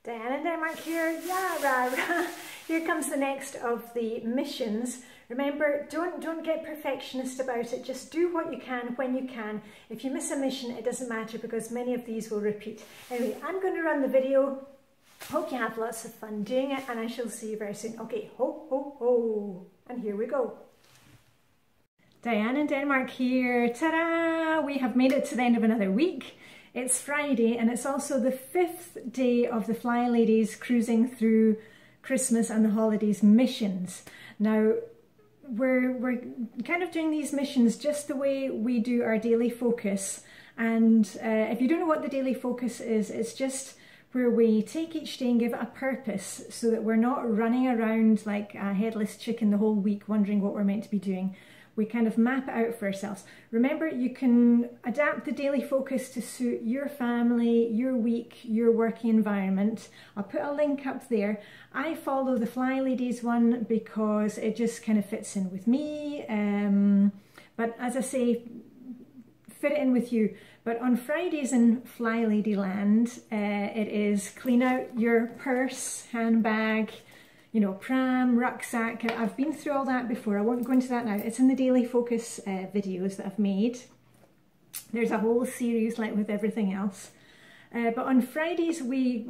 Diane and Denmark here, rah. Here comes the next of the missions. Remember, don't get perfectionist about it, just do what you can when you can. If you miss a mission, it doesn't matter because many of these will repeat. Anyway, I'm going to run the video. Hope you have lots of fun doing it and I shall see you very soon. Okay, ho, ho, ho, and here we go. Diane in Denmark here, ta-da! We have made it to the end of another week. It's Friday and it's also the 5th day of the Flyladies cruising through Christmas and the holidays missions. Now, we're kind of doing these missions just the way we do our daily focus. And if you don't know what the daily focus is, it's just where we take each day and give it a purpose so that we're not running around like a headless chicken the whole week wondering what we're meant to be doing. We kind of map it out for ourselves. Remember, you can adapt the daily focus to suit your family, your week, your working environment. I'll put a link up there. I follow the Flyladies one because it just kind of fits in with me. But as I say, fit it in with you. But on Fridays in Flylady Land, it is clean out your purse, handbag, you know, pram, rucksack. I've been through all that before. I won't go into that now. It's in the daily focus videos that I've made. There's a whole series like with everything else. But on Fridays we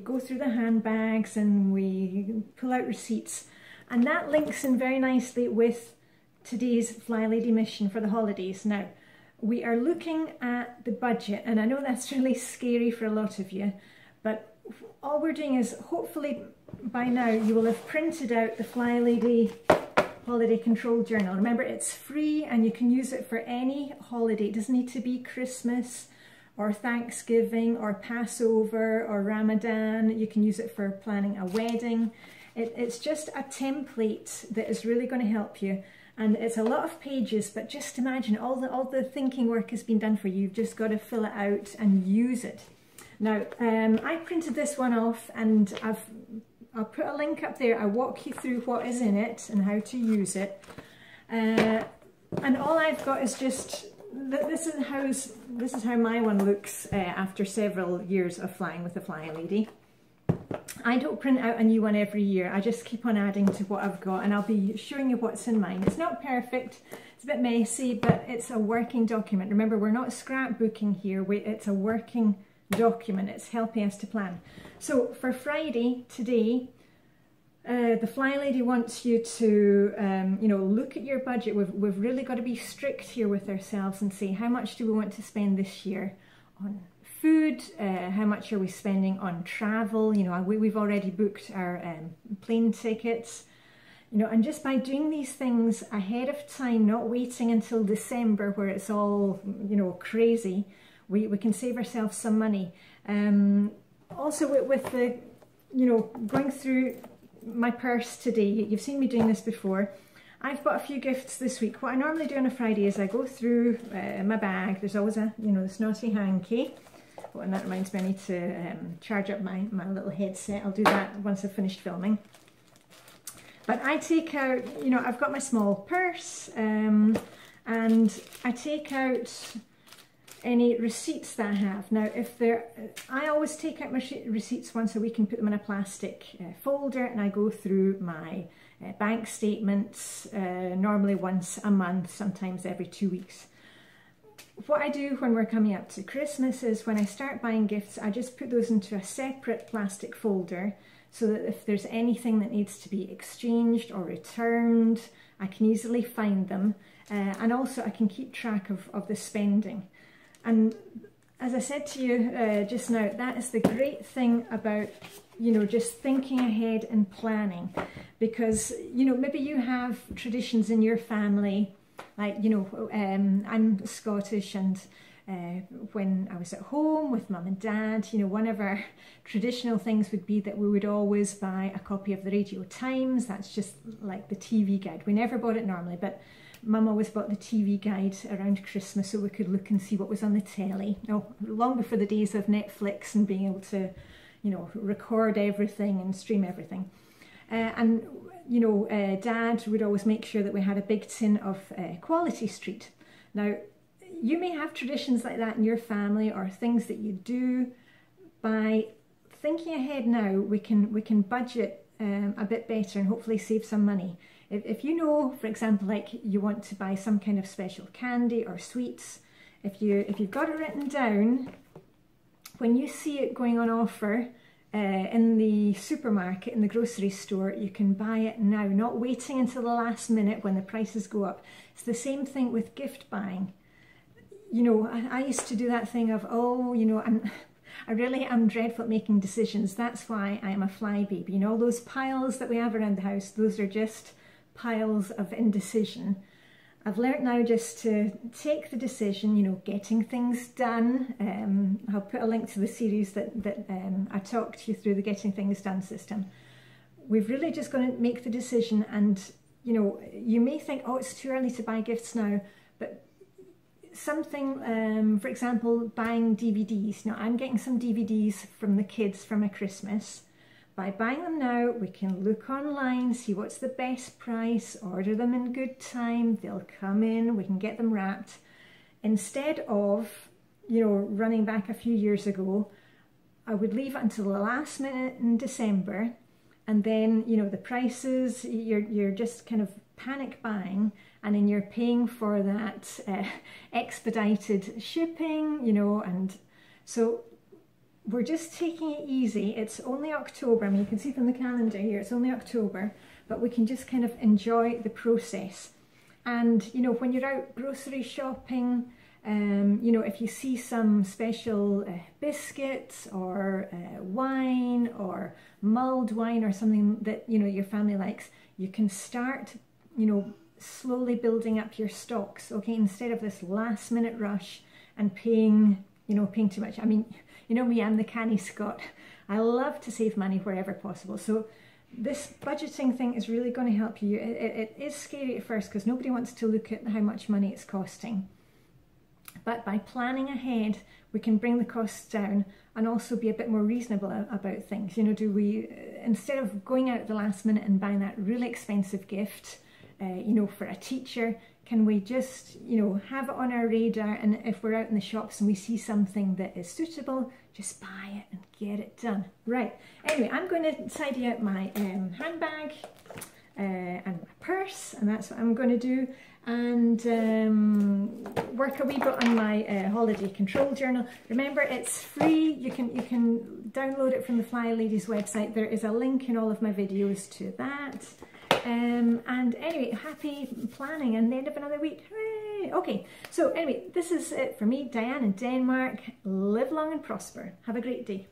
go through the handbags and we pull out receipts, and that links in very nicely with today's Flylady mission for the holidays. Now, we are looking at the budget, and I know that's really scary for a lot of you, but all we're doing is, hopefully by now you will have printed out the Flylady Holiday Control Journal. Remember, it's free and you can use it for any holiday. It doesn't need to be Christmas or Thanksgiving or Passover or Ramadan. You can use it for planning a wedding. It's just a template that is really going to help you. And it's a lot of pages, but just imagine all the thinking work has been done for you. You've just got to fill it out and use it. Now, I printed this one off and I'll put a link up there. I walk you through what is in it and how to use it. And all I've got is just, this is how my one looks after several years of flying with the Flylady. I don't print out a new one every year. I just keep on adding to what I've got, and I'll be showing you what's in mine. It's not perfect, it's a bit messy, but it's a working document. Remember, we're not scrapbooking here. it's a working document. It's helping us to plan. So for Friday today, the Flylady wants you to look at your budget. We've really got to be strict here with ourselves and say, how much do we want to spend this year on food? How much are we spending on travel? You know, we've already booked our plane tickets. You know, and just by doing these things ahead of time, not waiting until December where it's all, you know, crazy, we can save ourselves some money. Also with the, you know, going through my purse today, you've seen me doing this before. I've bought a few gifts this week. What I normally do on a Friday is I go through my bag. There's always a, you know, the snotty hanky. Oh, and that reminds me, I need to charge up my little headset. I'll do that once I've finished filming. But I take out, you know, I've got my small purse and I take out any receipts that I have. Now, I always take out my receipts once a week and put them in a plastic folder, and I go through my bank statements normally once a month, sometimes every 2 weeks. What I do when we're coming up to Christmas is when I start buying gifts, I just put those into a separate plastic folder so that if there's anything that needs to be exchanged or returned, I can easily find them. And also I can keep track of the spending. And as I said to you just now, that is the great thing about, you know, just thinking ahead and planning. Because, you know, maybe you have traditions in your family, like, you know, I'm Scottish, and when I was at home with mum and dad, you know, one of our traditional things would be that we would always buy a copy of the Radio Times. That's just like the TV guide. We never bought it normally, but Mum always bought the TV guide around Christmas so we could look and see what was on the telly. Oh, long before the days of Netflix and being able to, you know, record everything and stream everything. And, you know, Dad would always make sure that we had a big tin of Quality Street. Now, you may have traditions like that in your family or things that you do. By thinking ahead now, we can budget a bit better and hopefully save some money. If you know, for example, like you want to buy some kind of special candy or sweets, if you've got it written down, when you see it going on offer in the supermarket, in the grocery store, you can buy it now, not waiting until the last minute when the prices go up. It's the same thing with gift buying. You know, I used to do that thing of, oh, you know, I really am dreadful at making decisions. That's why I am a fly baby. You know, all those piles that we have around the house, those are just piles of indecision. I've learnt now just to take the decision, you know, getting things done. I'll put a link to the series that I talked you through, the Getting Things Done system. We've really just got to make the decision, and, you know, you may think, oh, it's too early to buy gifts now, but something, for example, buying DVDs. Now, I'm getting some DVDs from the kids for my Christmas. By buying them now, we can look online, see what's the best price, order them in good time, they'll come in, we can get them wrapped. Instead of, you know, running back a few years ago, I would leave it until the last minute in December, and then, you know, the prices, you're just kind of panic buying, and then you're paying for that expedited shipping, you know, and so we're just taking it easy. It's only October. I mean, you can see from the calendar here, it's only October, but we can just kind of enjoy the process. And, you know, when you're out grocery shopping, you know, if you see some special biscuits or wine or mulled wine or something that, you know, your family likes, you can start, you know, slowly building up your stocks, okay, instead of this last minute rush and paying, you know, paying too much. I mean, you know me, I'm the canny Scot. I love to save money wherever possible. So this budgeting thing is really going to help you. It is scary at first because nobody wants to look at how much money it's costing. But by planning ahead, we can bring the costs down and also be a bit more reasonable about things. You know, do we, instead of going out at the last minute and buying that really expensive gift, you know, for a teacher, can we just, you know, have it on our radar, and if we're out in the shops and we see something that is suitable, just buy it and get it done. Right, anyway, I'm going to tidy out my handbag and my purse, and that's what I'm going to do, and work a wee bit on my holiday control journal. Remember, it's free. You can download it from the Flylady's website. There is a link in all of my videos to that. And anyway, happy planning and the end of another week. Hooray! Okay, so anyway, this is it for me, Diane in Denmark. Live long and prosper. Have a great day.